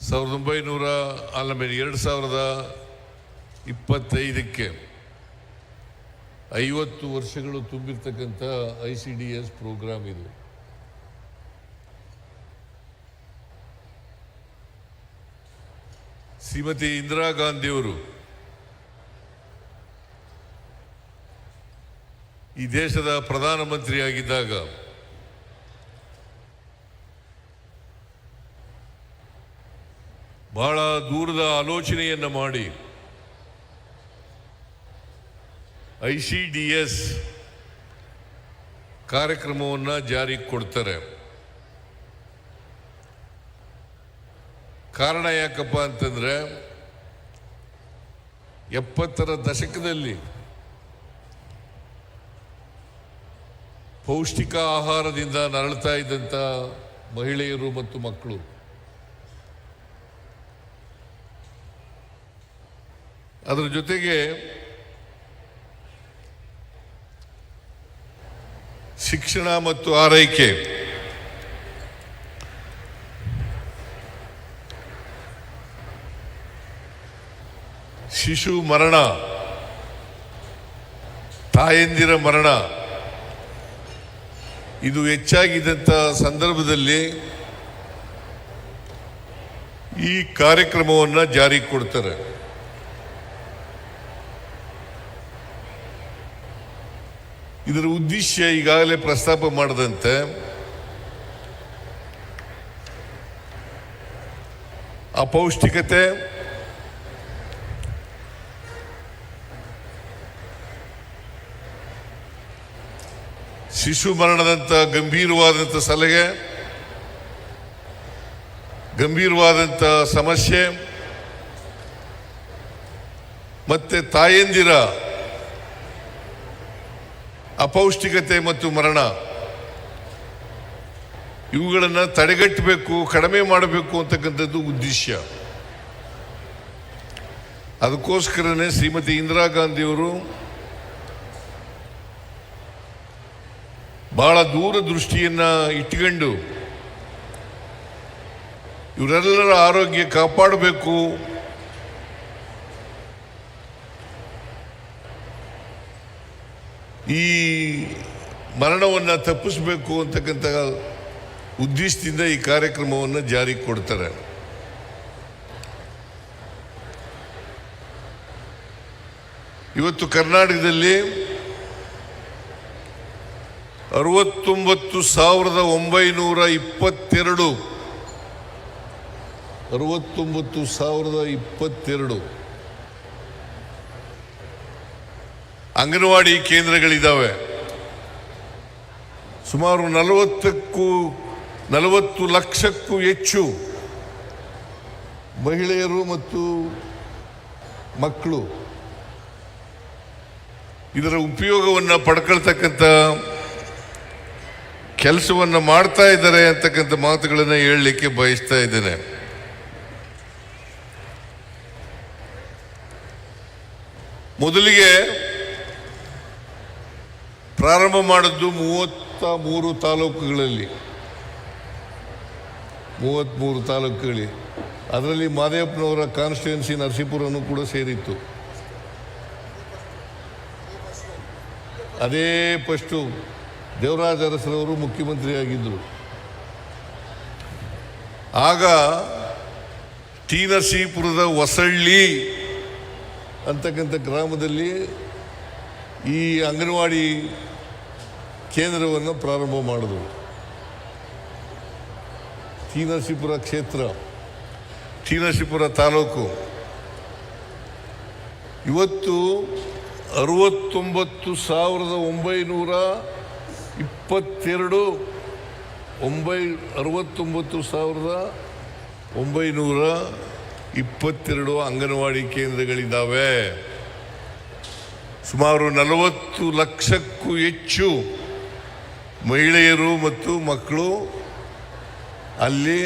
2025ಕ್ಕೆ 50 ವರ್ಷಗಳು ತುಂಬಿರ್ತಕ್ಕಂಥ ICDS program ಇದು. ಶ್ರೀಮತಿ ಇಂದಿರಾ ಗಾಂಧಿಯವರು ಈ ದೇಶದ ಪ್ರಧಾನಮಂತ್ರಿಯಾಗಿದ್ದಾಗ ಬಹಳ ದೂರದ ಆಲೋಚನೆಯನ್ನು ಮಾಡಿ ICDS ಕಾರ್ಯಕ್ರಮವನ್ನು ಜಾರಿಗೆ ಕೊಡ್ತಾರೆ. ಕಾರಣ ಯಾಕಪ್ಪ ಅಂತಂದ್ರೆ 70ರ ದಶಕದಲ್ಲಿ ಪೌಷ್ಟಿಕ ಆಹಾರದಿಂದ ನರಳುತ್ತಾ ಇದ್ದಂಥ ಮಹಿಳೆಯರು ಮತ್ತು ಮಕ್ಕಳು ಅದರ ಜೊತೆಗೆ ಶಿಕ್ಷಣ ಮತ್ತು ಆರೈಕೆ, ಶಿಶು ಮರಣ, ತಾಯಂದಿರ ಮರಣ ಇದು ಹೆಚ್ಚಾಗಿದ್ದಂಥ ಸಂದರ್ಭದಲ್ಲಿ ಈ ಕಾರ್ಯಕ್ರಮವನ್ನು ಜಾರಿಗೆ ಕೊಡ್ತಾರೆ. ಇದರ ಉದ್ದೇಶ ಈಗಾಗಲೇ ಪ್ರಸ್ತಾಪ ಮಾಡದಂತೆ ಅಪೌಷ್ಟಿಕತೆ, ಶಿಶು ಮರಣದಂಥ ಗಂಭೀರವಾದಂಥ ಸಲಹೆ, ಗಂಭೀರವಾದಂಥ ಸಮಸ್ಯೆ ಮತ್ತೆ ತಾಯಂದಿರ ಅಪೌಷ್ಟಿಕತೆ ಮತ್ತು ಮರಣ ಇವುಗಳನ್ನು ತಡೆಗಟ್ಟಬೇಕು, ಕಡಿಮೆ ಮಾಡಬೇಕು ಅಂತಕ್ಕಂಥದ್ದು ಉದ್ದೇಶ. ಅದಕ್ಕೋಸ್ಕರನೇ ಶ್ರೀಮತಿ ಇಂದಿರಾ ಗಾಂಧಿಯವರು ಬಹಳ ದೂರದೃಷ್ಟಿಯನ್ನು ಇಟ್ಕೊಂಡು ಇವರೆಲ್ಲರ ಆರೋಗ್ಯ ಕಾಪಾಡಬೇಕು, ಈ ಮರಣವನ್ನು ತಪ್ಪಿಸಬೇಕು ಅಂತಕ್ಕಂಥ ಉದ್ದೇಶದಿಂದ ಈ ಕಾರ್ಯಕ್ರಮವನ್ನು ಜಾರಿಗೆ ಕೊಡ್ತಾರೆ. ಇವತ್ತು ಕರ್ನಾಟಕದಲ್ಲಿ 69,022 ಅಂಗನವಾಡಿ ಕೇಂದ್ರಗಳಿದ್ದಾವೆ. ಸುಮಾರು 40 ಲಕ್ಷಕ್ಕೂ ಹೆಚ್ಚು ಮಹಿಳೆಯರು ಮತ್ತು ಮಕ್ಕಳು ಇದರ ಉಪಯೋಗವನ್ನು ಪಡ್ಕೊಳ್ತಕ್ಕಂಥ ಕೆಲಸವನ್ನು ಮಾಡ್ತಾ ಇದ್ದಾರೆ ಅಂತಕ್ಕಂಥ ಮಾತುಗಳನ್ನು ಹೇಳಲಿಕ್ಕೆ ಬಯಸ್ತಾ ಇದ್ದೇನೆ. ಮೊದಲಿಗೆ ಪ್ರಾರಂಭ ಮಾಡಿದ್ದು 33 ತಾಲೂಕುಗಳಲ್ಲಿ, ಅದರಲ್ಲಿ ಮಾದೇವಪ್ಪನವರ ಕಾನ್ಸ್ಟಿಟ್ಯೂನ್ಸಿ ನರಸೀಪುರನೂ ಕೂಡ ಸೇರಿತ್ತು. ಅದೇ ಫಸ್ಟು ದೇವರಾಜ ಅರಸರವರು ಮುಖ್ಯಮಂತ್ರಿಯಾಗಿದ್ದರು. ಆಗ ಟಿ ನರಸೀಪುರದ ಹೊಸಳ್ಳಿ ಅಂತಕ್ಕಂಥ ಗ್ರಾಮದಲ್ಲಿ ಈ ಅಂಗನವಾಡಿ ಕೇಂದ್ರವನ್ನು ಪ್ರಾರಂಭ ಮಾಡಿದ್ರು. ಟಿ ನರಸೀಪುರ ಕ್ಷೇತ್ರ, ಟಿ ನರಸೀಪುರ ತಾಲೂಕು ಇವತ್ತು 69,922 ಅಂಗನವಾಡಿ ಕೇಂದ್ರಗಳಿದ್ದಾವೆ. ಸುಮಾರು 40 ಲಕ್ಷಕ್ಕೂ ಹೆಚ್ಚು ಮಹಿಳೆಯರು ಮತ್ತು ಮಕ್ಕಳು ಅಲ್ಲಿ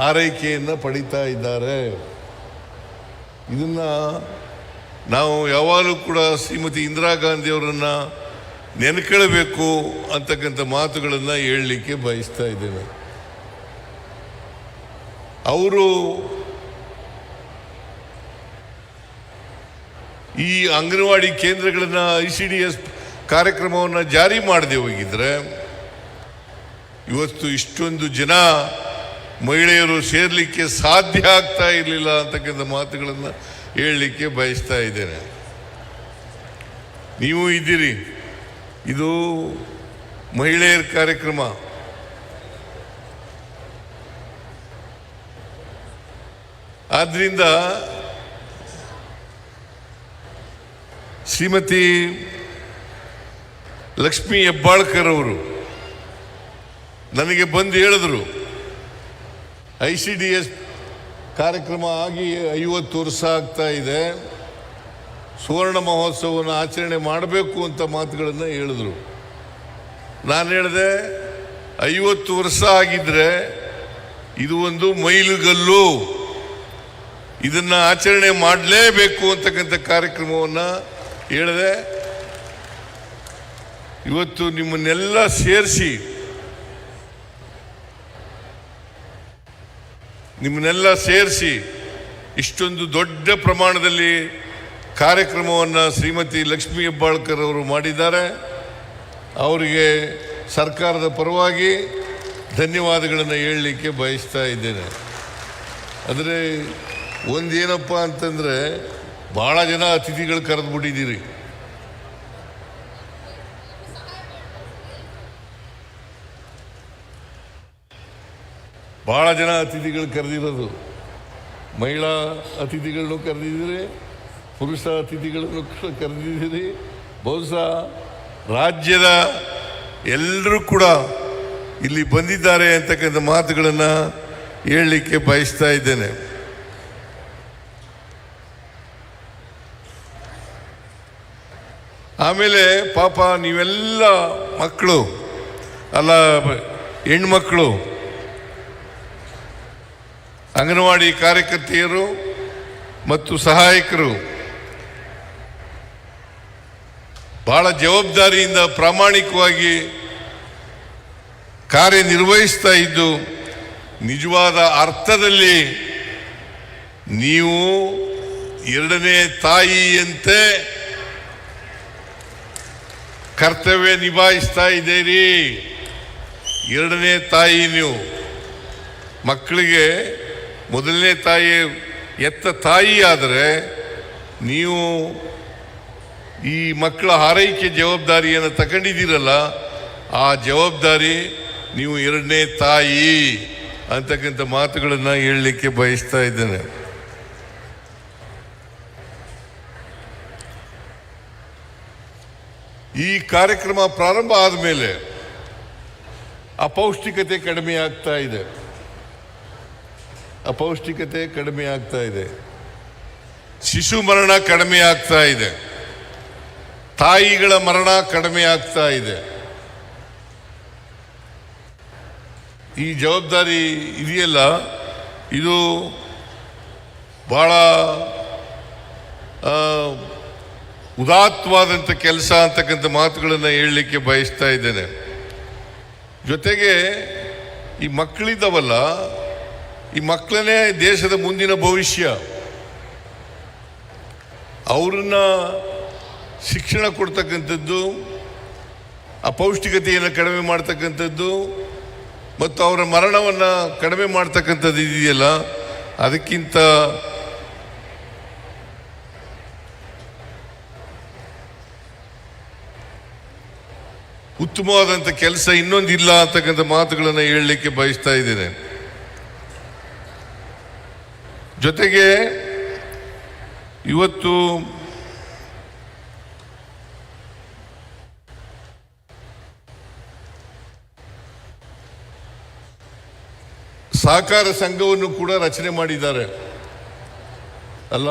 ಆರೈಕೆಯನ್ನು ಪಡಿತಾ ಇದ್ದಾರೆ. ಇದನ್ನು ನಾವು ಯಾವಾಗಲೂ ಕೂಡ ಶ್ರೀಮತಿ ಇಂದಿರಾ ಗಾಂಧಿಯವರನ್ನು ನೆನ್ಕೊಳ್ಬೇಕು ಅಂತಕ್ಕಂಥ ಮಾತುಗಳನ್ನು ಹೇಳಲಿಕ್ಕೆ ಬಯಸ್ತಾ ಇದ್ದೇನೆ. ಅವರು ಈ ಅಂಗನವಾಡಿ ಕೇಂದ್ರಗಳನ್ನು ICDS ಕಾರ್ಯಕ್ರಮವನ್ನು ಜಾರಿ ಮಾಡದೆ ಹೋಗಿದ್ರೆ ಇವತ್ತು ಇಷ್ಟೊಂದು ಜನ ಮಹಿಳೆಯರು ಸೇರಲಿಕ್ಕೆ ಸಾಧ್ಯ ಆಗ್ತಾ ಇರಲಿಲ್ಲ ಅಂತಕ್ಕಂಥ ಮಾತುಗಳನ್ನು ಹೇಳಲಿಕ್ಕೆ ಬಯಸ್ತಾ ಇದ್ದೇನೆ. ನೀವು ಇದ್ದೀರಿ, ಇದು ಮಹಿಳೆಯರ ಕಾರ್ಯಕ್ರಮ. ಆದ್ರಿಂದ ಶ್ರೀಮತಿ ಲಕ್ಷ್ಮೀ ಹೆಬ್ಬಾಳ್ಕರ್ ಅವರು ನನಗೆ ಬಂದು ಹೇಳಿದ್ರು, ICDS ಕಾರ್ಯಕ್ರಮ ಆಗಿ 50 ವರ್ಷ ಆಗ್ತಾ ಇದೆ, ಸುವರ್ಣ ಮಹೋತ್ಸವವನ್ನು ಆಚರಣೆ ಮಾಡಬೇಕು ಅಂತ ಮಾತುಗಳನ್ನು ಹೇಳಿದ್ರು. ನಾನು ಹೇಳಿದೆ, 50 ವರ್ಷ ಆಗಿದ್ರೆ ಇದು ಒಂದು ಮೈಲುಗಲ್ಲು, ಇದನ್ನು ಆಚರಣೆ ಮಾಡಲೇಬೇಕು ಅಂತಕ್ಕಂಥ ಕಾರ್ಯಕ್ರಮವನ್ನು ಹೇಳಿದೆ. ಇವತ್ತು ನಿಮ್ಮನ್ನೆಲ್ಲ ಸೇರಿಸಿ ಇಷ್ಟೊಂದು ದೊಡ್ಡ ಪ್ರಮಾಣದಲ್ಲಿ ಕಾರ್ಯಕ್ರಮವನ್ನು ಶ್ರೀಮತಿ ಲಕ್ಷ್ಮೀ ಹೆಬ್ಬಾಳ್ಕರ್ ಅವರು ಮಾಡಿದ್ದಾರೆ. ಅವರಿಗೆ ಸರ್ಕಾರದ ಪರವಾಗಿ ಧನ್ಯವಾದಗಳನ್ನು ಹೇಳಲಿಕ್ಕೆ ಬಯಸ್ತಾ ಇದ್ದೇನೆ. ಆದರೆ ಒಂದೇನಪ್ಪ ಅಂತಂದರೆ, ಭಾಳ ಜನ ಅತಿಥಿಗಳು ಕರೆದುಬಿಟ್ಟಿದ್ದೀರಿ. ಭಾಳ ಜನ ಅತಿಥಿಗಳು ಕರೆದಿರೋದು, ಮಹಿಳಾ ಅತಿಥಿಗಳನ್ನು ಕರೆದಿದ್ದೀರಿ, ಪುರುಷ ಅತಿಥಿಗಳನ್ನು ಕರೆದಿದ್ದೀರಿ. ಬಹುಶಃ ರಾಜ್ಯದ ಎಲ್ಲರೂ ಕೂಡ ಇಲ್ಲಿ ಬಂದಿದ್ದಾರೆ ಅಂತಕ್ಕಂಥ ಮಾತುಗಳನ್ನು ಹೇಳಲಿಕ್ಕೆ ಬಯಸ್ತಾ ಇದ್ದೇನೆ. ಆಮೇಲೆ ಪಾಪ ನೀವೆಲ್ಲ ಮಕ್ಕಳು ಅಲ್ಲ, ಹೆಣ್ಮಕ್ಕಳು, ಅಂಗನವಾಡಿ ಕಾರ್ಯಕರ್ತೆಯರು ಮತ್ತು ಸಹಾಯಕರು ಬಹಳ ಜವಾಬ್ದಾರಿಯಿಂದ ಪ್ರಾಮಾಣಿಕವಾಗಿ ಕಾರ್ಯನಿರ್ವಹಿಸ್ತಾ ಇದ್ದು, ನಿಜವಾದ ಅರ್ಥದಲ್ಲಿ ನೀವು ಎರಡನೇ ತಾಯಿಯಂತೆ ಕರ್ತವ್ಯ ನಿಭಾಯಿಸ್ತಾ ಇದ್ದೀರಿ. ಎರಡನೇ ತಾಯಿ ನೀವು. ಮಕ್ಕಳಿಗೆ ಮೊದಲನೇ ತಾಯಿ ಎತ್ತ ತಾಯಿ ಆದರೆ, ನೀವು ಈ ಮಕ್ಕಳ ಆರೈಕೆ ಜವಾಬ್ದಾರಿಯನ್ನು ತಗೊಂಡಿದ್ದೀರಲ್ಲ, ಆ ಜವಾಬ್ದಾರಿ ನೀವು ಎರಡನೇ ತಾಯಿ ಅಂತಕ್ಕಂಥ ಮಾತುಗಳನ್ನು ಹೇಳಲಿಕ್ಕೆ ಬಯಸ್ತಾ ಇದ್ದೇನೆ. ಈ ಕಾರ್ಯಕ್ರಮ ಪ್ರಾರಂಭ ಆದಮೇಲೆ ಅಪೌಷ್ಟಿಕತೆ ಕಡಿಮೆ ಆಗ್ತಾ ಇದೆ, ಶಿಶು ಮರಣ ಕಡಿಮೆ ಆಗ್ತಾ ಇದೆ, ತಾಯಿಗಳ ಮರಣ ಕಡಿಮೆ ಆಗ್ತಾ ಇದೆ. ಈ ಜವಾಬ್ದಾರಿ ಇದೆಯಲ್ಲ, ಇದು ಬಹಳ ಉದಾತ್ತವಾದಂಥ ಕೆಲಸ ಅಂತಕ್ಕಂಥ ಮಾತುಗಳನ್ನು ಹೇಳಲಿಕ್ಕೆ ಬಯಸ್ತಾ ಇದ್ದೇನೆ. ಜೊತೆಗೆ ಈ ಮಕ್ಕಳಿದ್ದಾವಲ್ಲ, ಈ ಮಕ್ಕಳನ್ನೇ ದೇಶದ ಮುಂದಿನ ಭವಿಷ್ಯ. ಅವ್ರನ್ನ ಶಿಕ್ಷಣ ಕೊಡ್ತಕ್ಕಂಥದ್ದು, ಅಪೌಷ್ಟಿಕತೆಯನ್ನು ಕಡಿಮೆ ಮಾಡ್ತಕ್ಕಂಥದ್ದು ಮತ್ತು ಅವರ ಮರಣವನ್ನು ಕಡಿಮೆ ಮಾಡ್ತಕ್ಕಂಥದ್ದು ಇದೆಯಲ್ಲ, ಅದಕ್ಕಿಂತ ಉತ್ತಮವಾದಂಥ ಕೆಲಸ ಇನ್ನೊಂದಿಲ್ಲ ಅಂತಕ್ಕಂಥ ಮಾತುಗಳನ್ನು ಹೇಳಲಿಕ್ಕೆ ಬಯಸ್ತಾ ಇದ್ದೇನೆ. ಜೊತೆಗೆ ಇವತ್ತು ಸಹಕಾರ ಸಂಘವನ್ನು ಕೂಡ ರಚನೆ ಮಾಡಿದ್ದಾರೆ ಅಲ್ಲ,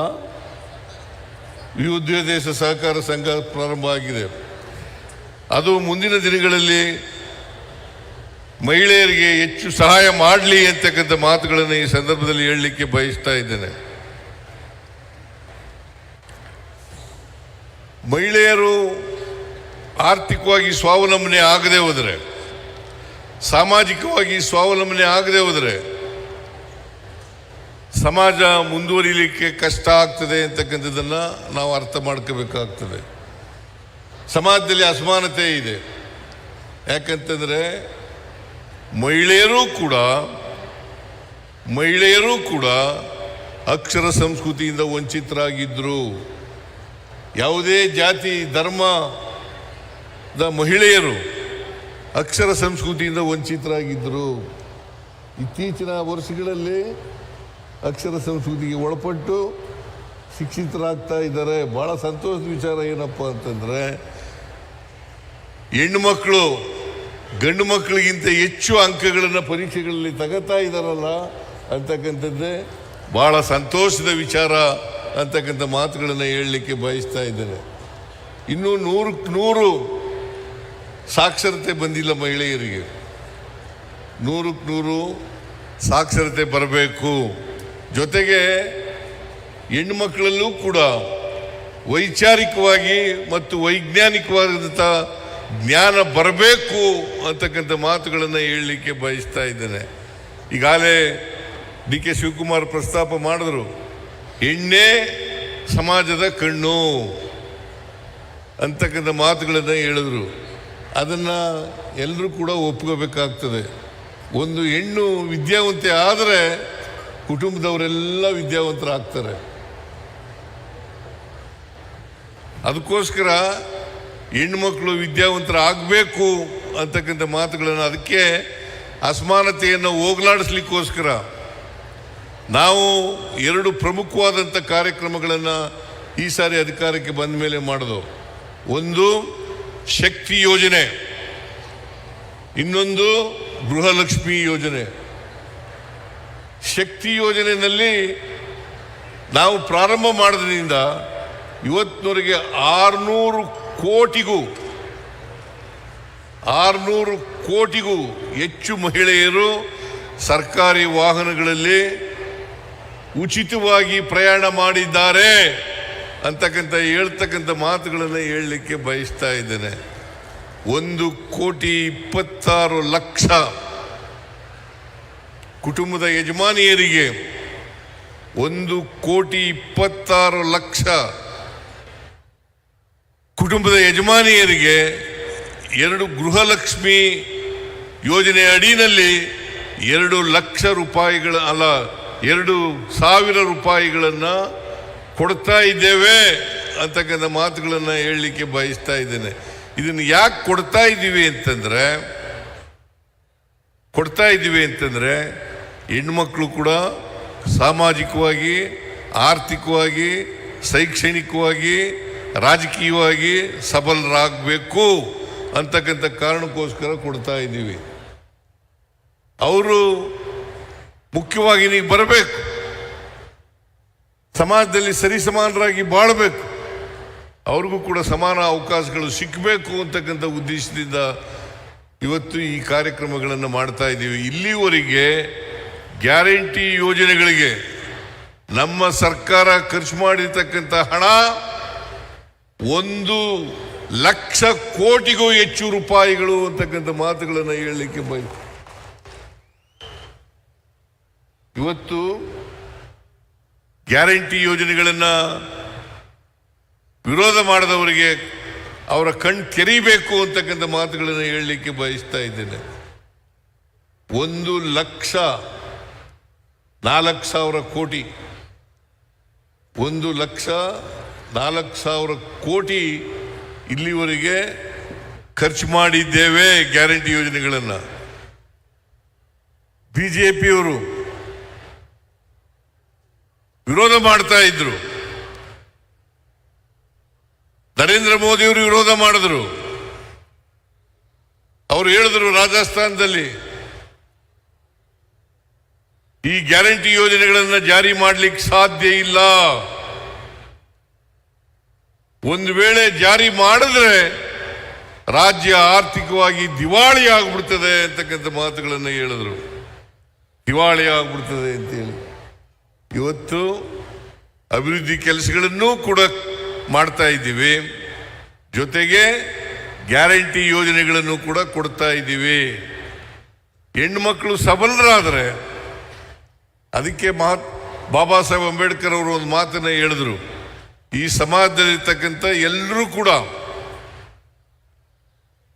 ವಿವಿಧ ಸಹಕಾರ ಸಂಘ ಪ್ರಾರಂಭ ಆಗಿದೆ. ಅದು ಮುಂದಿನ ದಿನಗಳಲ್ಲಿ ಮಹಿಳೆಯರಿಗೆ ಹೆಚ್ಚು ಸಹಾಯ ಮಾಡಲಿ ಅಂತಕ್ಕಂಥ ಮಾತುಗಳನ್ನು ಈ ಸಂದರ್ಭದಲ್ಲಿ ಹೇಳಲಿಕ್ಕೆ ಬಯಸ್ತಾ ಇದ್ದೇನೆ. ಮಹಿಳೆಯರು ಆರ್ಥಿಕವಾಗಿ ಸ್ವಾವಲಂಬನೆ ಆಗದೆ ಹೋದರೆ, ಸಾಮಾಜಿಕವಾಗಿ ಸ್ವಾವಲಂಬನೆ ಆಗದೆ ಹೋದರೆ ಸಮಾಜ ಮುಂದುವರಿಲಿಕ್ಕೆ ಕಷ್ಟ ಆಗ್ತದೆ ಅಂತಕ್ಕಂಥದ್ದನ್ನು ನಾವು ಅರ್ಥ ಮಾಡ್ಕೋಬೇಕಾಗ್ತದೆ. ಸಮಾಜದಲ್ಲಿ ಅಸಮಾನತೆ ಇದೆ. ಯಾಕಂತಂದರೆ ಮಹಿಳೆಯರು ಕೂಡ ಅಕ್ಷರ ಸಂಸ್ಕೃತಿಯಿಂದ ವಂಚಿತರಾಗಿದ್ದರು. ಯಾವುದೇ ಜಾತಿ ಧರ್ಮದ ಮಹಿಳೆಯರು ಅಕ್ಷರ ಸಂಸ್ಕೃತಿಯಿಂದ ವಂಚಿತರಾಗಿದ್ದರು. ಇತ್ತೀಚಿನ ವರ್ಷಗಳಲ್ಲಿ ಅಕ್ಷರ ಸಂಸ್ಕೃತಿಗೆ ಒಳಪಟ್ಟು ಶಿಕ್ಷಿತರಾಗ್ತಾ ಇದ್ದಾರೆ. ಭಾಳ ಸಂತೋಷದ ವಿಚಾರ ಏನಪ್ಪ ಅಂತಂದರೆ ಹೆಣ್ಣುಮಕ್ಕಳು ಗಂಡು ಮಕ್ಕಳಿಗಿಂತ ಹೆಚ್ಚು ಅಂಕಗಳನ್ನು ಪರೀಕ್ಷೆಗಳಲ್ಲಿ ತಗೋತಾ ಇದ್ದಾರಲ್ಲ ಅಂತಕ್ಕಂಥದ್ದೇ ಭಾಳ ಸಂತೋಷದ ವಿಚಾರ ಅಂತಕ್ಕಂಥ ಮಾತುಗಳನ್ನು ಹೇಳಲಿಕ್ಕೆ ಬಯಸ್ತಾ ಇದ್ದೇನೆ. ಇನ್ನೂ 100% ಸಾಕ್ಷರತೆ ಬಂದಿಲ್ಲ ಮಹಿಳೆಯರಿಗೆ. 100% ಸಾಕ್ಷರತೆ ಬರಬೇಕು. ಜೊತೆಗೆ ಹೆಣ್ಣುಮಕ್ಕಳಲ್ಲೂ ಕೂಡ ವೈಚಾರಿಕವಾಗಿ ಮತ್ತು ವೈಜ್ಞಾನಿಕವಾದಂಥ ಜ್ಞಾನ ಬರಬೇಕು ಅಂತಕ್ಕಂಥ ಮಾತುಗಳನ್ನು ಹೇಳಲಿಕ್ಕೆ ಬಯಸ್ತಾ ಇದ್ದೇನೆ. ಈಗಾಗಲೇ DK ಶಿವಕುಮಾರ್ ಪ್ರಸ್ತಾಪ ಮಾಡಿದ್ರು, ಹೆಣ್ಣೇ ಸಮಾಜದ ಕಣ್ಣು ಅಂತಕ್ಕಂಥ ಮಾತುಗಳನ್ನು ಹೇಳಿದ್ರು. ಅದನ್ನು ಎಲ್ಲರೂ ಕೂಡ ಒಪ್ಕೋಬೇಕಾಗ್ತದೆ. ಒಂದು ಹೆಣ್ಣು ವಿದ್ಯಾವಂತೆ ಆದರೆ ಕುಟುಂಬದವರೆಲ್ಲ ವಿದ್ಯಾವಂತರಾಗ್ತಾರೆ. ಅದಕ್ಕೋಸ್ಕರ ಹೆಣ್ಮಕ್ಳು ವಿದ್ಯಾವಂತರಾಗಬೇಕು ಅಂತಕ್ಕಂಥ ಮಾತುಗಳನ್ನು, ಅದಕ್ಕೆ ಅಸಮಾನತೆಯನ್ನು ಹೋಗಲಾಡಿಸ್ಲಿಕ್ಕೋಸ್ಕರ ನಾವು 2 ಪ್ರಮುಖವಾದಂಥ ಕಾರ್ಯಕ್ರಮಗಳನ್ನು ಈ ಸಾರಿ ಅಧಿಕಾರಕ್ಕೆ ಬಂದ ಮೇಲೆ ಮಾಡೋದು. ಒಂದು ಶಕ್ತಿ ಯೋಜನೆ, ಇನ್ನೊಂದು ಗೃಹಲಕ್ಷ್ಮಿ ಯೋಜನೆ. ಶಕ್ತಿ ಯೋಜನೆಯಲ್ಲಿ ನಾವು ಪ್ರಾರಂಭ ಮಾಡೋದ್ರಿಂದ ಇವತ್ತಿನವರೆಗೆ 600 ಕೋಟಿಗೂ ಹೆಚ್ಚು ಮಹಿಳೆಯರು ಸರ್ಕಾರಿ ವಾಹನಗಳಲ್ಲಿ ಉಚಿತವಾಗಿ ಪ್ರಯಾಣ ಮಾಡಿದ್ದಾರೆ ಹೇಳ್ತಕ್ಕಂಥ ಮಾತುಗಳನ್ನು ಹೇಳಲಿಕ್ಕೆ ಬಯಸ್ತಾ ಇದ್ದೇನೆ. 1,26,00,000 ಕುಟುಂಬದ ಯಜಮಾನಿಯರಿಗೆ 1,26,00,000 ಕುಟುಂಬದ ಯಜಮಾನಿಯರಿಗೆ 2 ಗೃಹಲಕ್ಷ್ಮಿ ಯೋಜನೆ ಅಡಿನಲ್ಲಿ 2,00,000 ರೂಪಾಯಿಗಳ 2,000 ರೂಪಾಯಿಗಳನ್ನು ಕೊಡ್ತಾ ಇದ್ದೇವೆ ಅಂತಕ್ಕಂಥ ಮಾತುಗಳನ್ನು ಹೇಳಲಿಕ್ಕೆ ಬಯಸ್ತಾ ಇದ್ದೇನೆ. ಇದನ್ನು ಯಾಕೆ ಕೊಡ್ತಾ ಇದ್ದೀವಿ ಅಂತಂದರೆ ಹೆಣ್ಮಕ್ಳು ಕೂಡ ಸಾಮಾಜಿಕವಾಗಿ, ಆರ್ಥಿಕವಾಗಿ, ಶೈಕ್ಷಣಿಕವಾಗಿ, ರಾಜಕೀಯವಾಗಿ ಸಬಲರಾಗಬೇಕು ಅಂತಕ್ಕಂಥ ಕಾರಣಕ್ಕೋಸ್ಕರ ಕೊಡ್ತಾ ಇದ್ದೀವಿ. ಅವರು ಮುಖ್ಯವಾಗಿ ನೀವು ಬರಬೇಕು, ಸಮಾಜದಲ್ಲಿ ಸರಿಸಮಾನರಾಗಿ ಬಾಳಬೇಕು, ಅವ್ರಿಗೂ ಕೂಡ ಸಮಾನ ಅವಕಾಶಗಳು ಸಿಕ್ಕಬೇಕು ಅಂತಕ್ಕಂಥ ಉದ್ದೇಶದಿಂದ ಇವತ್ತು ಈ ಕಾರ್ಯಕ್ರಮಗಳನ್ನು ಮಾಡ್ತಾ ಇದ್ದೀವಿ. ಇಲ್ಲಿವರೆಗೆ ಗ್ಯಾರಂಟಿ ಯೋಜನೆಗಳಿಗೆ ನಮ್ಮ ಸರ್ಕಾರ ಖರ್ಚು ಮಾಡಿರ್ತಕ್ಕಂಥ ಹಣ 1,00,000 ಕೋಟಿಗೂ ಹೆಚ್ಚು ರೂಪಾಯಿಗಳು ಅಂತಕ್ಕಂಥ ಮಾತುಗಳನ್ನು ಹೇಳಲಿಕ್ಕೆ ಬಯಸ್ತೀನಿ. ಇವತ್ತು ಗ್ಯಾರಂಟಿ ಯೋಜನೆಗಳನ್ನು ವಿರೋಧ ಮಾಡಿದವರಿಗೆ ಅವರ ಕಣ್ಣು ತೆರೀಬೇಕು ಅಂತಕ್ಕಂಥ ಮಾತುಗಳನ್ನು ಹೇಳಲಿಕ್ಕೆ ಬಯಸ್ತಾ ಇದ್ದೇನೆ. 1,04,000 ಕೋಟಿ 1,04,000 ಕೋಟಿ ಇಲ್ಲಿವರೆಗೆ ಖರ್ಚು ಮಾಡಿದ್ದೇವೆ ಗ್ಯಾರಂಟಿ ಯೋಜನೆಗಳನ್ನು. ಬಿಜೆಪಿಯವರು ವಿರೋಧ ಮಾಡ್ತಾ ಇದ್ರು, ನರೇಂದ್ರ ಮೋದಿಯವರು ವಿರೋಧ ಮಾಡಿದ್ರು. ಅವರು ಹೇಳಿದ್ರು ರಾಜಸ್ಥಾನದಲ್ಲಿ ಈ ಗ್ಯಾರಂಟಿ ಯೋಜನೆಗಳನ್ನು ಜಾರಿ ಮಾಡಲಿಕ್ಕೆ ಸಾಧ್ಯ ಇಲ್ಲ, ಒಂದು ವೇಳೆ ಜಾರಿ ಮಾಡಿದ್ರೆ ರಾಜ್ಯ ಆರ್ಥಿಕವಾಗಿ ದಿವಾಳಿ ಆಗ್ಬಿಡ್ತದೆ ಅಂತಕ್ಕಂಥ ಮಾತುಗಳನ್ನು ಹೇಳಿದ್ರು. ದಿವಾಳಿ ಆಗ್ಬಿಡ್ತದೆ ಅಂತೇಳಿ ಇವತ್ತು ಅಭಿವೃದ್ಧಿ ಕೆಲಸಗಳನ್ನೂ ಕೂಡ ಮಾಡ್ತಾ ಇದ್ದೀವಿ, ಜೊತೆಗೆ ಗ್ಯಾರಂಟಿ ಯೋಜನೆಗಳನ್ನು ಕೂಡ ಕೊಡ್ತಾ ಇದ್ದೀವಿ. ಹೆಣ್ಣುಮಕ್ಕಳು ಸಬಲರಾದರೆ ಅದಕ್ಕೆ ಬಾಬಾ ಸಾಹೇಬ್ ಅಂಬೇಡ್ಕರ್ ಅವರು ಒಂದು ಮಾತನ್ನ ಹೇಳಿದ್ರು, ಈ ಸಮಾಜದಲ್ಲಿರ್ತಕ್ಕಂಥ ಎಲ್ಲರೂ ಕೂಡ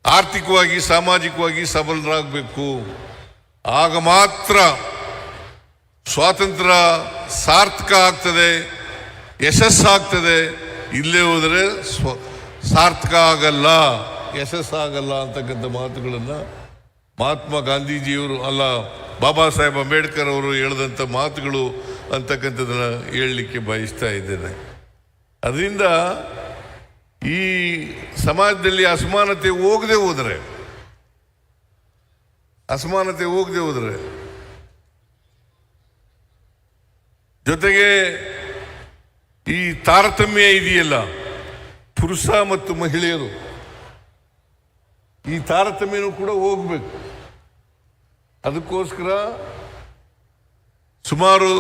ಆರ್ಥಿಕವಾಗಿ ಸಾಮಾಜಿಕವಾಗಿ ಸಬಲರಾಗಬೇಕು, ಆಗ ಮಾತ್ರ ಸ್ವಾತಂತ್ರ್ಯ ಸಾರ್ಥಕ ಆಗ್ತದೆ, ಯಶಸ್ಸಾಗ್ತದೆ. ಇಲ್ಲೇ ಹೋದರೆ ಸಾರ್ಥಕ ಆಗಲ್ಲ, ಯಶಸ್ಸಾಗಲ್ಲ ಅಂತಕ್ಕಂಥ ಮಾತುಗಳನ್ನು ಮಹಾತ್ಮ ಗಾಂಧೀಜಿಯವರು ಅಲ್ಲ, ಬಾಬಾ ಸಾಹೇಬ್ ಅಂಬೇಡ್ಕರ್ ಅವರು ಹೇಳಿದಂಥ ಮಾತುಗಳು ಅಂತಕ್ಕಂಥದ್ದನ್ನು ಹೇಳಲಿಕ್ಕೆ ಬಯಸ್ತಾ ಇದ್ದೇನೆ. ಅದರಿಂದ ಈ ಸಮಾಜದಲ್ಲಿ ಅಸಮಾನತೆ ಹೋಗದೆ ಹೋದರೆ ಜೊತೆಗೆ ಈ ತಾರತಮ್ಯ ಇದೆಯಲ್ಲ, ಪುರುಷ ಮತ್ತು ಮಹಿಳೆಯರು, ಈ ತಾರತಮ್ಯನೂ ಕೂಡ ಹೋಗ್ಬೇಕು. ಅದಕ್ಕೋಸ್ಕರ ಸುಮಾರು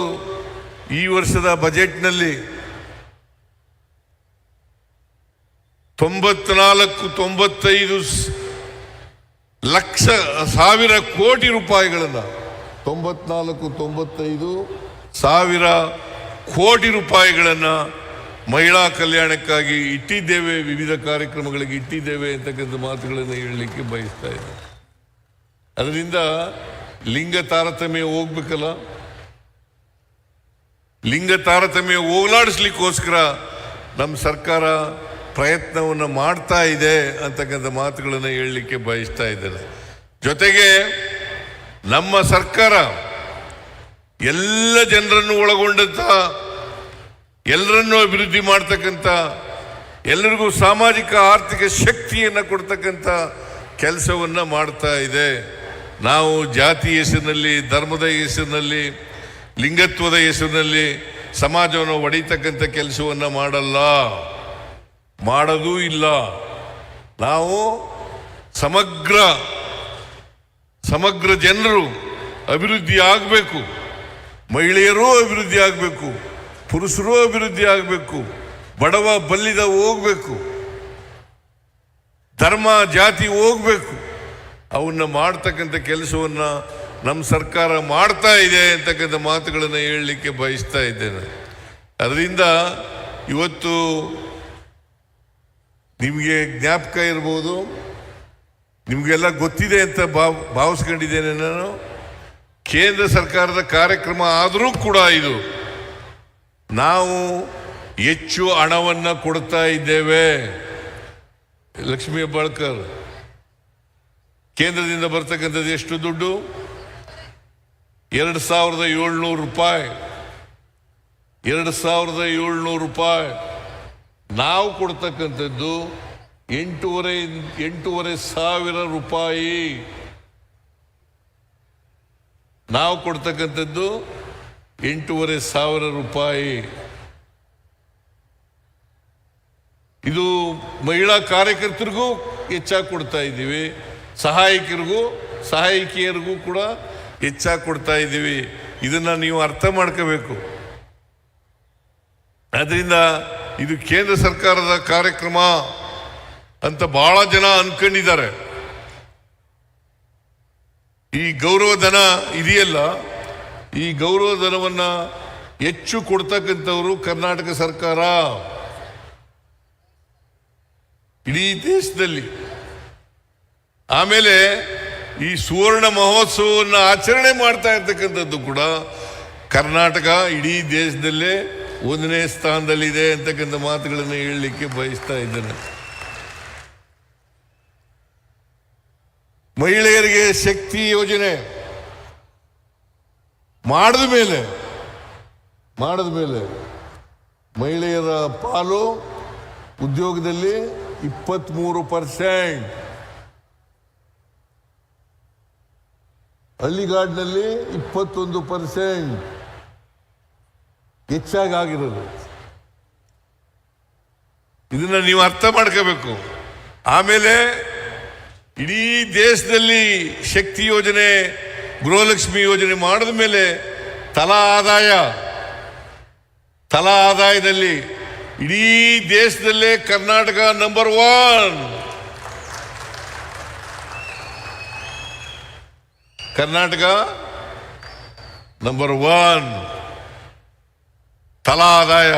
ಈ ವರ್ಷದ ಬಜೆಟ್ನಲ್ಲಿ 94-95 ಲಕ್ಷ ಸಾವಿರ ಕೋಟಿ ರೂಪಾಯಿಗಳನ್ನು 94-95 ಸಾವಿರ ಕೋಟಿ ರೂಪಾಯಿಗಳನ್ನು ಮಹಿಳಾ ಕಲ್ಯಾಣಕ್ಕಾಗಿ ಇಟ್ಟಿದ್ದೇವೆ, ವಿವಿಧ ಕಾರ್ಯಕ್ರಮಗಳಿಗೆ ಇಟ್ಟಿದ್ದೇವೆ ಅಂತಕ್ಕಂಥ ಮಾತುಗಳನ್ನು ಹೇಳಲಿಕ್ಕೆ ಬಯಸ್ತಾ ಇದ್ದೇನೆ. ಅದರಿಂದ ಲಿಂಗ ತಾರತಮ್ಯ ಹೋಗ್ಬೇಕಲ್ಲ, ಲಿಂಗ ತಾರತಮ್ಯ ಹೋಗಲಾಡಿಸ್ಲಿಕ್ಕೋಸ್ಕರ ನಮ್ಮ ಸರ್ಕಾರ ಪ್ರಯತ್ನವನ್ನು ಮಾಡ್ತಾ ಇದೆ ಅಂತಕ್ಕಂಥ ಮಾತುಗಳನ್ನು ಹೇಳಲಿಕ್ಕೆ ಬಯಸ್ತಾ ಇದ್ದೇನೆ. ಜೊತೆಗೆ ನಮ್ಮ ಸರ್ಕಾರ ಎಲ್ಲ ಜನರನ್ನು ಒಳಗೊಂಡಂತ, ಎಲ್ಲರನ್ನೂ ಅಭಿವೃದ್ಧಿ ಮಾಡ್ತಕ್ಕಂಥ, ಎಲ್ಲರಿಗೂ ಸಾಮಾಜಿಕ ಆರ್ಥಿಕ ಶಕ್ತಿಯನ್ನು ಕೊಡ್ತಕ್ಕಂಥ ಕೆಲಸವನ್ನು ಮಾಡ್ತಾ ಇದೆ. ನಾವು ಜಾತಿ ಹೆಸರಿನಲ್ಲಿ, ಧರ್ಮದ ಹೆಸರಿನಲ್ಲಿ, ಲಿಂಗತ್ವದ ಹೆಸರಿನಲ್ಲಿ ಸಮಾಜವನ್ನು ಒಡೆಯತಕ್ಕಂಥ ಕೆಲಸವನ್ನು ಮಾಡೋದೂ ಇಲ್ಲ. ನಾವು ಸಮಗ್ರ ಜನರು ಅಭಿವೃದ್ಧಿ ಆಗಬೇಕು, ಮಹಿಳೆಯರೂ ಅಭಿವೃದ್ಧಿ ಆಗಬೇಕು, ಪುರುಷರೂ ಅಭಿವೃದ್ಧಿ ಆಗಬೇಕು, ಬಡವ ಬಲ್ಲಿದ ಹೋಗ್ಬೇಕು, ಧರ್ಮ ಜಾತಿ ಹೋಗ್ಬೇಕು. ಅವನ್ನ ಮಾಡ್ತಕ್ಕಂಥ ಕೆಲಸವನ್ನು ನಮ್ಮ ಸರ್ಕಾರ ಮಾಡ್ತಾ ಇದೆ ಅಂತಕ್ಕಂಥ ಮಾತುಗಳನ್ನು ಹೇಳಲಿಕ್ಕೆ ಬಯಸ್ತಾ ಇದ್ದೇನೆ. ಅದರಿಂದ ಇವತ್ತು ನಿಮಗೆ ಜ್ಞಾಪಕ ಇರ್ಬೋದು, ನಿಮಗೆಲ್ಲ ಗೊತ್ತಿದೆ ಅಂತ ಭಾವಿಸ್ಕೊಂಡಿದ್ದೇನೆ ನಾನು. ಕೇಂದ್ರ ಸರ್ಕಾರದ ಕಾರ್ಯಕ್ರಮ ಆದರೂ ಕೂಡ ಇದು ನಾವು ಹೆಚ್ಚು ಹಣವನ್ನು ಕೊಡ್ತಾ ಇದ್ದೇವೆ. ಲಕ್ಷ್ಮೀ ಹೆಬ್ಬಾಳ್ಕರ್, ಕೇಂದ್ರದಿಂದ ಬರ್ತಕ್ಕಂಥದ್ದು ಎಷ್ಟು ದುಡ್ಡು? 2700 ರೂಪಾಯಿ. 2700 ರೂಪಾಯಿ. ನಾವು ಕೊಡ್ತಕ್ಕಂಥದ್ದು 8,500 ರೂಪಾಯಿ. ನಾವು ಕೊಡ್ತಕ್ಕಂಥದ್ದು 8,500 ರೂಪಾಯಿ. ಇದು ಮಹಿಳಾ ಕಾರ್ಯಕರ್ತರಿಗೂ ಹೆಚ್ಚಾಗಿ ಕೊಡ್ತಾ ಇದ್ದೀವಿ, ಸಹಾಯಕಿಯರಿಗೂ ಕೂಡ ಹೆಚ್ಚಾಗಿ ಕೊಡ್ತಾ ಇದ್ದೀವಿ. ಇದನ್ನ ನೀವು ಅರ್ಥ ಮಾಡ್ಕೋಬೇಕು. ಅದರಿಂದ ಇದು ಕೇಂದ್ರ ಸರ್ಕಾರದ ಕಾರ್ಯಕ್ರಮ ಅಂತ ಬಹಳ ಜನ ಅನ್ಕೊಂಡಿದ್ದಾರೆ. ಈ ಗೌರವ ಧನ ಇದೆಯಲ್ಲ, ಈ ಗೌರವ ಧನವನ್ನ ಹೆಚ್ಚು ಕೊಡ್ತಕ್ಕಂಥವರು ಕರ್ನಾಟಕ ಸರ್ಕಾರ ಇಡೀ ದೇಶದಲ್ಲಿ. ಆಮೇಲೆ ಈ ಸುವರ್ಣ ಮಹೋತ್ಸವವನ್ನು ಆಚರಣೆ ಮಾಡ್ತಾ ಇರ್ತಕ್ಕಂಥದ್ದು ಕೂಡ ಕರ್ನಾಟಕ ಇಡೀ ದೇಶದಲ್ಲೇ 1ನೇ ಸ್ಥಾನದಲ್ಲಿದೆ ಅಂತಕ್ಕಂಥ ಮಾತುಗಳನ್ನು ಹೇಳಲಿಕ್ಕೆ ಬಯಸ್ತಾ ಇದ್ದೇನೆ. ಮಹಿಳೆಯರಿಗೆ ಶಕ್ತಿ ಯೋಜನೆ ಮಾಡಿದ ಮೇಲೆ ಮಹಿಳೆಯರ ಪಾಲು ಉದ್ಯೋಗದಲ್ಲಿ 23%, ಹಳ್ಳಿಗಾಡಿನಲ್ಲಿ 21% ಹೆಚ್ಚಾಗಿರೋದು. ಇದನ್ನ ನೀವು ಅರ್ಥ ಮಾಡ್ಕೋಬೇಕು. ಆಮೇಲೆ ಇಡೀ ದೇಶದಲ್ಲಿ ಶಕ್ತಿ ಯೋಜನೆ, ಗೃಹಲಕ್ಷ್ಮಿ ಯೋಜನೆ ಮಾಡಿದ ಮೇಲೆ ತಲಾ ಆದಾಯದಲ್ಲಿ ಇಡೀ ದೇಶದಲ್ಲೇ ಕರ್ನಾಟಕ ನಂಬರ್ 1. ಕರ್ನಾಟಕ ನಂಬರ್ 1. ತಲಾ ಆದಾಯ.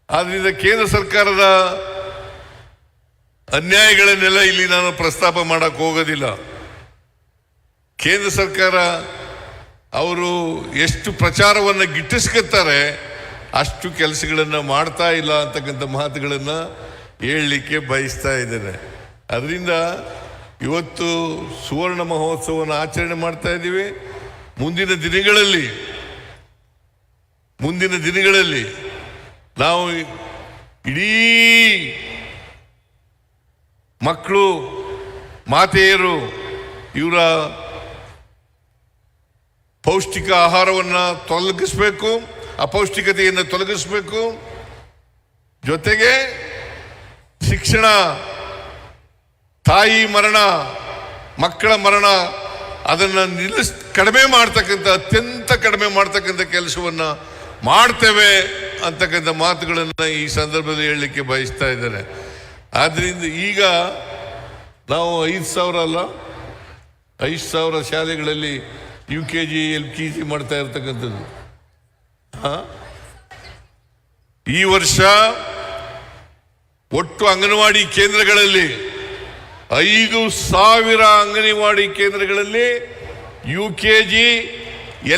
ಆದ್ರಿಂದ ಕೇಂದ್ರ ಸರ್ಕಾರದ ಅನ್ಯಾಯಗಳನ್ನೆಲ್ಲ ಇಲ್ಲಿ ನಾನು ಪ್ರಸ್ತಾಪ ಮಾಡಕ್ ಹೋಗೋದಿಲ್ಲ. ಕೇಂದ್ರ ಸರ್ಕಾರ ಅವರು ಎಷ್ಟು ಪ್ರಚಾರವನ್ನು ಗಿಟ್ಟಿಸ್ಕೊತಾರೆ ಅಷ್ಟು ಕೆಲಸಗಳನ್ನು ಮಾಡ್ತಾ ಇಲ್ಲ ಅಂತಕ್ಕಂಥ ಮಾತುಗಳನ್ನು ಹೇಳಲಿಕ್ಕೆ ಬಯಸ್ತಾ ಇದ್ದೇನೆ. ಅದರಿಂದ ಇವತ್ತು ಸುವರ್ಣ ಮಹೋತ್ಸವವನ್ನು ಆಚರಣೆ ಮಾಡ್ತಾ ಇದ್ದೀವಿ. ಮುಂದಿನ ದಿನಗಳಲ್ಲಿ ನಾವು ಇಡೀ ಮಕ್ಕಳು, ಮಾತೆಯರು ಇವರ ಪೌಷ್ಟಿಕ ಆಹಾರವನ್ನು ತೊಲಗಿಸ್ಬೇಕು, ಅಪೌಷ್ಟಿಕತೆಯನ್ನು ತೊಲಗಿಸ್ಬೇಕು. ಜೊತೆಗೆ ಶಿಕ್ಷಣ, ತಾಯಿ ಮರಣ, ಮಕ್ಕಳ ಮರಣ ಅದನ್ನು ಕಡಿಮೆ ಮಾಡ್ತಕ್ಕಂಥ, ಅತ್ಯಂತ ಕಡಿಮೆ ಮಾಡ್ತಕ್ಕಂಥ ಕೆಲಸವನ್ನು ಮಾಡ್ತೇವೆ ಅಂತಕ್ಕಂಥ ಮಾತುಗಳನ್ನು ಈ ಸಂದರ್ಭದಲ್ಲಿ ಹೇಳಲಿಕ್ಕೆ ಬಯಸ್ತಾ ಇದ್ದಾರೆ. ಆದ್ದರಿಂದ ಈಗ ನಾವು 5,000 ಅಲ್ಲ, 5,000 ಶಾಲೆಗಳಲ್ಲಿ UKG LKG ಮಾಡ್ತಾ ಇರ್ತಕ್ಕಂಥದ್ದು. ಈ ವರ್ಷ ಒಟ್ಟು ಅಂಗನವಾಡಿ ಕೇಂದ್ರಗಳಲ್ಲಿ 5,000 ಅಂಗನವಾಡಿ ಕೇಂದ್ರಗಳಲ್ಲಿ UKG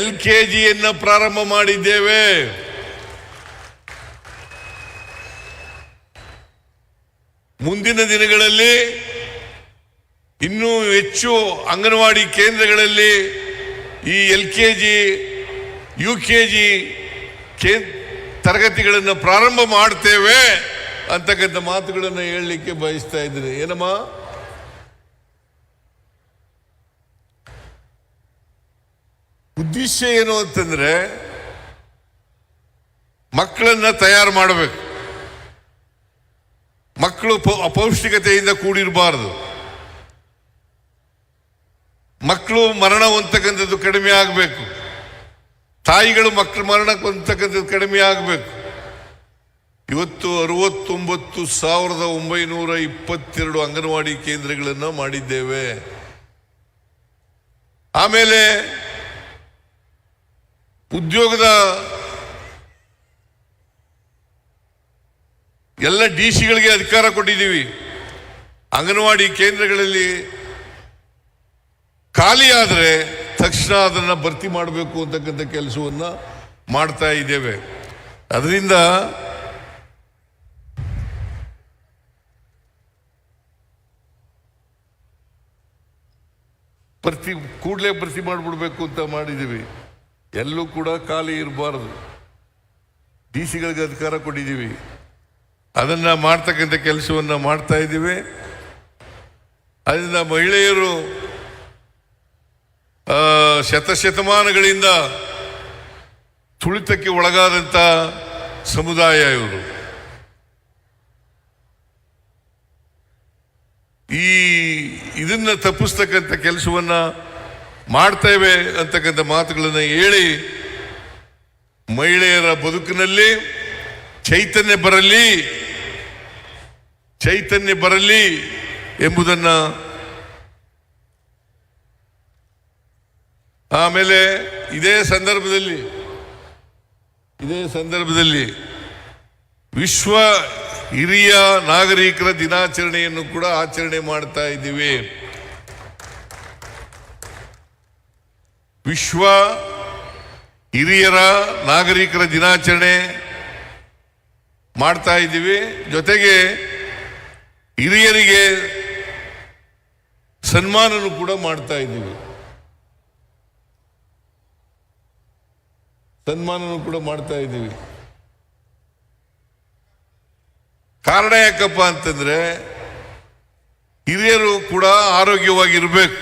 LKGಯನ್ನು ಪ್ರಾರಂಭ ಮಾಡಿದ್ದೇವೆ. ಮುಂದಿನ ದಿನಗಳಲ್ಲಿ ಇನ್ನೂ ಹೆಚ್ಚು ಅಂಗನವಾಡಿ ಕೇಂದ್ರಗಳಲ್ಲಿ ಈ LKG UKG ತರಗತಿಗಳನ್ನು ಪ್ರಾರಂಭ ಮಾಡ್ತೇವೆ ಅಂತಕ್ಕಂಥ ಮಾತುಗಳನ್ನು ಹೇಳಲಿಕ್ಕೆ ಬಯಸ್ತಾ ಇದ್ದೀನಿ. ಏನಮ್ಮ, ಉದ್ದೇಶ ಏನು ಅಂತಂದ್ರೆ ಮಕ್ಕಳನ್ನ ತಯಾರು ಮಾಡಬೇಕು. ಮಕ್ಕಳು ಅಪೌಷ್ಟಿಕತೆಯಿಂದ ಕೂಡಿರಬಾರದು. ಮಕ್ಕಳು ಮರಣ ಹೊಂದತಕ್ಕಂಥದ್ದು ಕಡಿಮೆ ಆಗಬೇಕು. ತಾಯಿಗಳು ಮಕ್ಕಳ ಮರಣ ಹೊಂದತಕ್ಕಂಥದ್ದು ಕಡಿಮೆ ಆಗಬೇಕು. ಇವತ್ತು 69,922 ಅಂಗನವಾಡಿ ಕೇಂದ್ರಗಳನ್ನು ಮಾಡಿದ್ದೇವೆ. ಆಮೇಲೆ ಉದ್ಯೋಗದ ಎಲ್ಲ DC-ಗಳಿಗೆ ಅಧಿಕಾರ ಕೊಟ್ಟಿದ್ದೀವಿ. ಅಂಗನವಾಡಿ ಕೇಂದ್ರಗಳಲ್ಲಿ ಖಾಲಿ ಆದರೆ ತಕ್ಷಣ ಅದನ್ನು ಭರ್ತಿ ಮಾಡಬೇಕು ಅಂತಕ್ಕಂಥ ಕೆಲಸವನ್ನು ಮಾಡ್ತಾ ಇದ್ದೇವೆ. ಅದರಿಂದ ಕೂಡಲೇ ಭರ್ತಿ ಮಾಡಿಬಿಡ್ಬೇಕು ಅಂತ ಮಾಡಿದ್ದೀವಿ. ಎಲ್ಲೂ ಕೂಡ ಖಾಲಿ ಇರಬಾರದು. DC-ಗಳಿಗೆ ಅಧಿಕಾರ ಕೊಟ್ಟಿದ್ದೀವಿ. ಅದನ್ನು ಮಾಡ್ತಕ್ಕಂಥ ಕೆಲಸವನ್ನು ಮಾಡ್ತಾ ಇದ್ದೀವಿ. ಅದರಿಂದ ಮಹಿಳೆಯರು ಶತಶತಮಾನಗಳಿಂದ ತುಳಿತಕ್ಕೆ ಒಳಗಾದಂಥ ಸಮುದಾಯ ಇವರು. ಇದನ್ನ ತಪ್ಪಿಸ್ತಕ್ಕಂಥ ಕೆಲಸವನ್ನ ಮಾಡ್ತೇವೆ ಅಂತಕ್ಕಂಥ ಮಾತುಗಳನ್ನು ಹೇಳಿ ಮಹಿಳೆಯರ ಬದುಕಿನಲ್ಲಿ ಚೈತನ್ಯ ಬರಲಿ ಎಂಬುದನ್ನ, ಆಮೇಲೆ ಇದೇ ಸಂದರ್ಭದಲ್ಲಿ ವಿಶ್ವ ಹಿರಿಯ ನಾಗರಿಕರ ದಿನಾಚರಣೆಯನ್ನು ಕೂಡ ಆಚರಣೆ ಮಾಡ್ತಾ ಇದ್ದೀವಿ. ವಿಶ್ವ ಹಿರಿಯರ ನಾಗರಿಕರ ದಿನಾಚರಣೆ ಮಾಡ್ತಾ ಇದ್ದೀವಿ. ಜೊತೆಗೆ ಹಿರಿಯರಿಗೆ ಸನ್ಮಾನನೂ ಕೂಡ ಮಾಡ್ತಾ ಇದ್ದೀವಿ. ಕಾರಣ ಯಾಕಪ್ಪ ಅಂತಂದ್ರೆ ಹಿರಿಯರು ಕೂಡ ಆರೋಗ್ಯವಾಗಿರ್ಬೇಕು.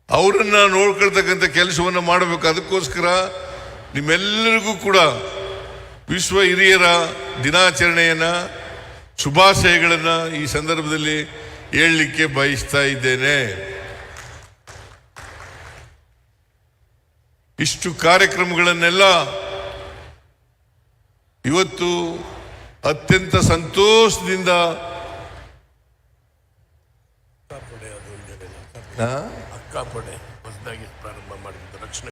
ಅವರನ್ನ ನೋಡ್ಕೊಳ್ತಕ್ಕಂಥ ಕೆಲಸವನ್ನು ಮಾಡಬೇಕು. ಅದಕ್ಕೋಸ್ಕರ ನಿಮ್ಮೆಲ್ಲರಿಗೂ ಕೂಡ ವಿಶ್ವ ಹಿರಿಯರ ದಿನಾಚರಣೆಯನ್ನ ಶುಭಾಶಯಗಳನ್ನು ಈ ಸಂದರ್ಭದಲ್ಲಿ ಹೇಳಲಿಕ್ಕೆ ಬಯಸ್ತಾ ಇದ್ದೇನೆ. ಇಷ್ಟು ಕಾರ್ಯಕ್ರಮಗಳನ್ನೆಲ್ಲ ಇವತ್ತು ಅತ್ಯಂತ ಸಂತೋಷದಿಂದ ಅಕ್ಕಾಪಡೆ ಹೊಸದಾಗಿ ಪ್ರಾರಂಭ